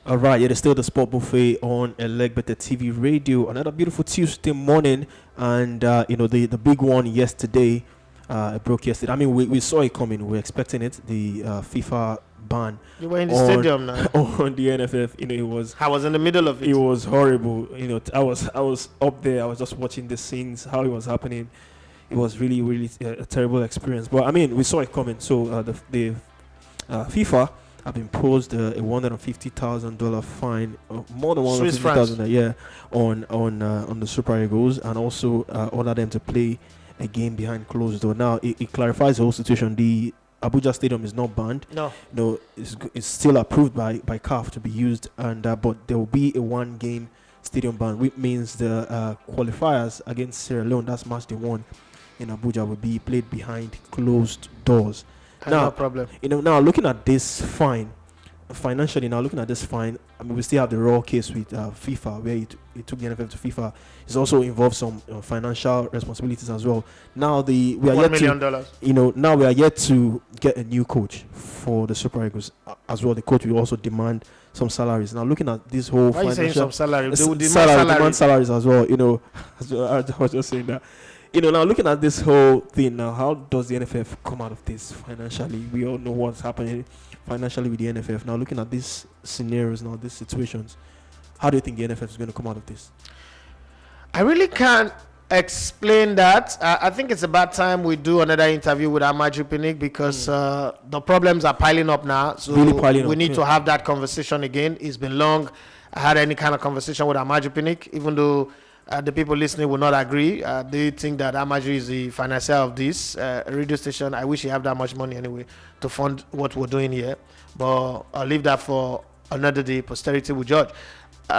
All right, it is still the Sport Buffet on Elegbete TV Radio. Another beautiful Tuesday morning, and the big one yesterday. It broke yesterday. I mean, we saw it coming. We were expecting it. The FIFA ban. You were in the stadium now. On the NFF. It was. I was in the middle of it. It was horrible. I was up there. I was just watching the scenes, how it was happening. It was really, really a terrible experience. But I mean, we saw it coming. So the FIFA have imposed a $150,000 fine, more than $150,000, on the Super Eagles, and also order them to play a game behind closed door. Now it clarifies the whole situation. The Abuja Stadium is not banned. No, it's still approved by CAF to be used, and but there will be a one-game stadium ban, which means the qualifiers against Sierra Leone, that's match day 1 in Abuja, will be played behind closed doors. No problem. Now looking at this fine, financially, I mean, we still have the Rohr case with FIFA, where it took the NFF to FIFA. It also involves some financial responsibilities as well. Now we are $1 million. Now we are yet to get a new coach for the Super Eagles as well. The coach will also demand some salaries. Now looking at this whole why are you saying some salary? They will demand salaries as well. I was just saying that. Now looking at this whole thing now, how does the NFF come out of this financially? We all know what's happening financially with the NFF. Now looking at these scenarios, now these situations, how do you think the NFF is going to come out of this? I really can't explain that. I think it's about time we do another interview with Amaju Pinnick, because the problems are piling up now. So really we need to have that conversation again. It's been long. I had any kind of conversation with Amaju Pinnick, even though the people listening will not agree. They think that Amaju is the financier of this radio station. I wish he had that much money anyway to fund what we're doing here. But I'll leave that for another day. Posterity will judge.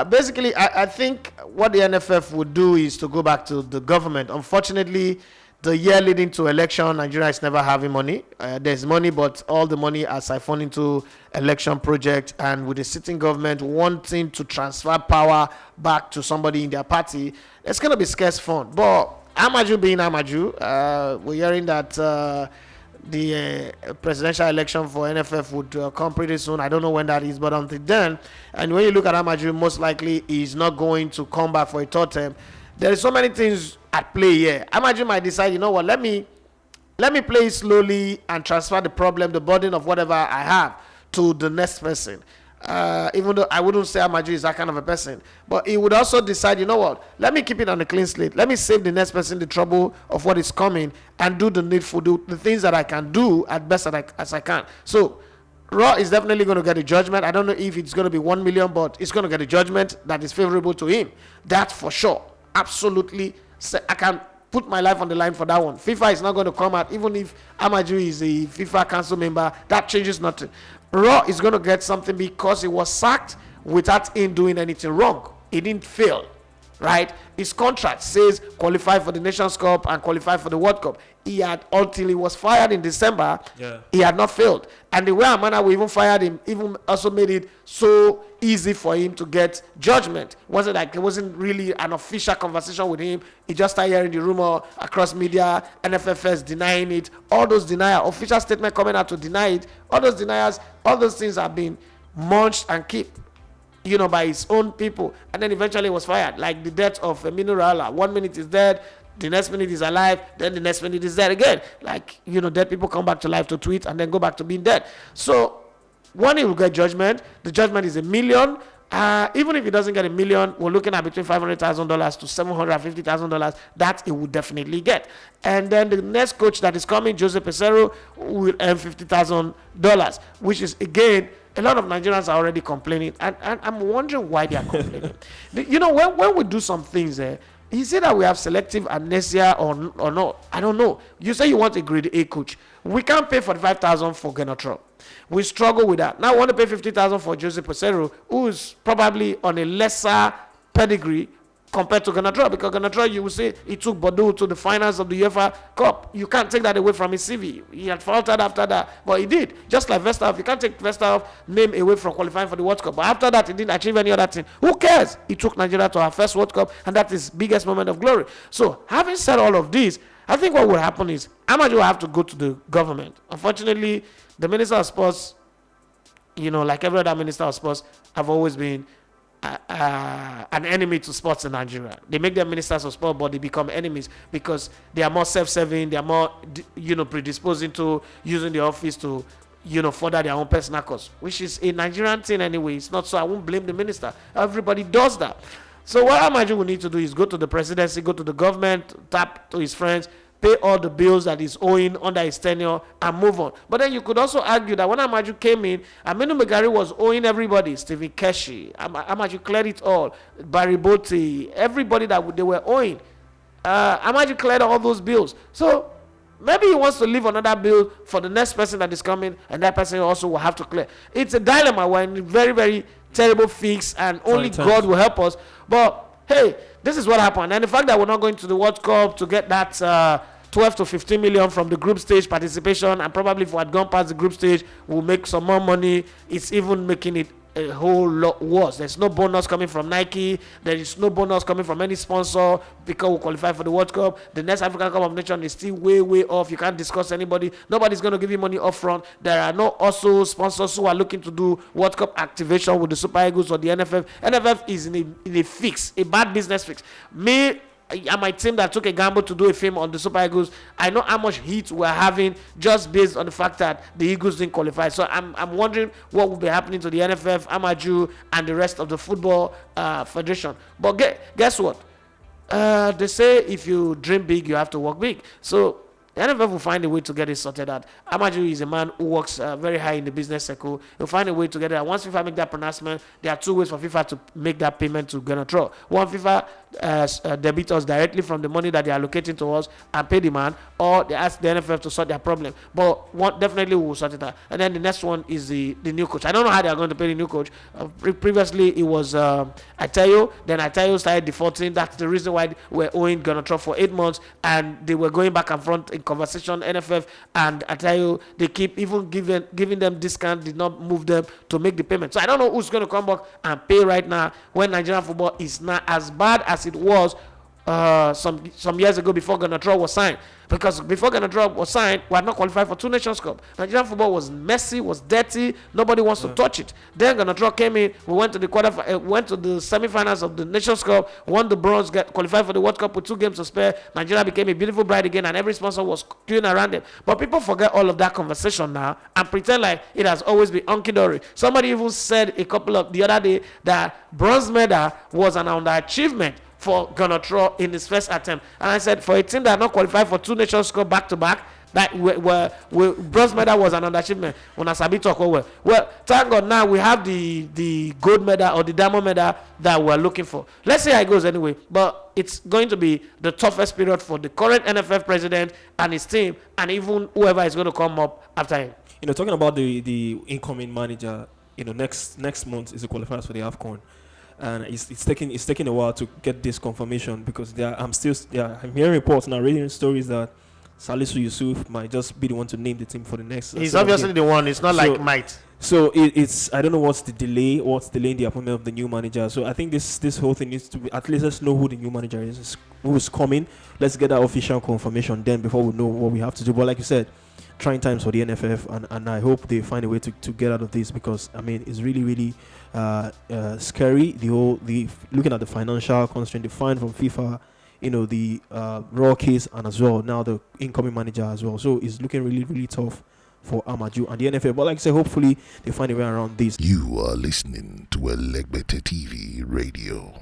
Basically, I think what the NFF would do is to go back to the government. Unfortunately, the year leading to election, Nigeria is never having money. There's money, but all the money are siphoned into election project, and with the sitting government wanting to transfer power back to somebody in their party, it's going to be scarce fund. But Amaju being Amaju, we're hearing that the presidential election for NFF would come pretty soon. I don't know when that is, but until then, and when you look at Amaju, most likely he's not going to come back for a third term. There is so many things at play here. Amaju might decide, let me play it slowly and transfer the problem, the burden of whatever I have to the next person. Even though I wouldn't say Amaju is that kind of a person, but he would also decide, let me keep it on a clean slate. Let me save the next person the trouble of what is coming and do the needful, the things that I can do at best as I can. So Rohr is definitely going to get a judgment. I don't know if it's going to be 1 million, but it's going to get a judgment that is favorable to him. That's for sure. Absolutely. I can put my life on the line for that one. FIFA is not going to come out, even if Amaju is a FIFA council member. That changes nothing. Rohr is going to get something because he was sacked without him doing anything wrong. He didn't fail, right? His contract says qualify for the Nations Cup and qualify for the World Cup. He had, until he was fired in December, he had not failed. And the way Amana we even fired him, even also made it so easy for him to get judgment. It wasn't really an official conversation with him. He just started hearing the rumor across media, NFFS denying it, all those deniers, official statement coming out to deny it, all those deniers, all those things have been munched and kept, by his own people. And then eventually he was fired. Like the death of Aminu Rala. 1 minute is dead, the next minute is alive, then the next minute is dead again. Like, dead people come back to life to tweet and then go back to being dead. So when he will get judgment, the judgment is $1 million. Even if he doesn't get $1 million, we're looking at between $500,000 to $750,000 that he would definitely get. And then the next coach that is coming, Jose Pesero, will earn $50,000, which is, again, a lot of Nigerians are already complaining. And I'm wondering why they are complaining. When we do some things, is it that we have selective amnesia or not? I don't know. You say you want a grade A coach. We can't pay $45,000 for Gernot. We struggle with that. Now I want to pay $50,000 for Jose Pesero, who is probably on a lesser pedigree compared to Gernot, because Gernot, you will say he took Bordeaux to the finals of the UEFA Cup. You can't take that away from his CV. He had faltered after that, but he did. Just like Vesterhoff, you can't take Vesterhoff name away from qualifying for the World Cup. But after that, he didn't achieve any other thing. Who cares? He took Nigeria to our first World Cup, and that is his biggest moment of glory. So, having said all of this, I think what will happen is Amaju will have to go to the government. Unfortunately, the Minister of Sports, like every other minister of sports, have always been an enemy to sports in Nigeria. They make them ministers of sport, but they become enemies because they are more self-serving. They are more, predisposing to using the office to, further their own personal cause, which is a Nigerian thing anyway. It's not so. I won't blame the minister. Everybody does that. So what I imagine we need to do is go to the presidency, go to the government, tap to his friends, pay all the bills that he's owing under his tenure, and move on. But then you could also argue that when Amaju came in, Aminu Megari was owing everybody, Stephen Keshi, Amaju cleared it all, Barry Botti, everybody that they were owing. Amaju cleared all those bills. So maybe he wants to leave another bill for the next person that is coming, and that person also will have to clear. It's a dilemma. We're in a very, very terrible fix, and only God will help us. But hey, this is what happened. And the fact that we're not going to the World Cup to get that 12 to 15 million from the group stage participation, and probably if we had gone past the group stage, we'll make some more money. It's even making it a whole lot worse. There's no bonus coming from Nike. There is no bonus coming from any sponsor because we qualify for the World Cup. The next African Cup of Nations is still way, way off. You can't discuss anybody. Nobody's going to give you money up front. There are no also sponsors who are looking to do World Cup activation with the Super Eagles or the NFF. NFF is in a fix, a bad business fix. Me and my team that took a gamble to do a film on the Super Eagles, I know how much heat we're having just based on the fact that the Eagles didn't qualify. So I'm wondering what will be happening to the NFF, Amaju, and the rest of the football federation. But guess what? They say if you dream big, you have to work big. So the NFF will find a way to get it sorted out. Amaju is a man who works very high in the business circle. He'll find a way to get it out. Once FIFA make that pronouncement, there are two ways for FIFA to make that payment to Gernot. One, FIFA debit us directly from the money that they are allocating to us and pay the man, or they ask the NFF to sort their problem. But definitely we will sort it out. And then the next one is the new coach. I don't know how they are going to pay the new coach. Previously it was Atayo. Then Atayo started defaulting. That's the reason why we're owing Gernot for 8 months, and they were going back and front in conversation. NFF and Atayo, they keep even giving them discount, did not move them to make the payment. So I don't know who's going to come back and pay right now when Nigerian football is not as bad as it was some years ago before Gernot was signed. Because before Gernot was signed, we had not qualified for 2 Nations Cup. Nigerian football was messy, was dirty. Nobody wants to touch it. Then Gernot came in. We went to the went to the semi-finals of the Nations Cup, won the bronze, qualified for the World Cup with 2 games to spare. Nigeria became a beautiful bride again, and every sponsor was queuing around them. But people forget all of that conversation now and pretend like it has always been hunky-dory. Somebody even said the other day that bronze medal was an underachievement for Gernot in his first attempt. And I said, for a team that not qualified for 2 Nations Cup back-to-back, that bronze medal was an underachievement. When I sabi talk over. Well, thank God now we have the gold medal or the diamond medal that we're looking for. Let's see how it goes anyway. But it's going to be the toughest period for the current NFF president and his team, and even whoever is going to come up after him. Talking about the incoming manager, next month is the qualifiers for the AFCON. And it's taking a while to get this confirmation, because I'm hearing reports now, reading stories that Salisu Yusuf might just be the one to name the team for the next. He's obviously the one. It's not like might. So it's I don't know what's delaying the appointment of the new manager. So I think this whole thing needs to be, at least let's know who the new manager is, who is coming. Let's get that official confirmation then before we know what we have to do. But like you said, trying times for the NFF, and I hope they find a way to get out of this, because it's really, really scary. The looking at the financial constraint, the fine from FIFA, the Rohr case, and as well now the incoming manager as well. So it's looking really, really tough for Amaju and the NFF. But like I said, hopefully they find a way around this. You are listening to Elegbete TV Radio.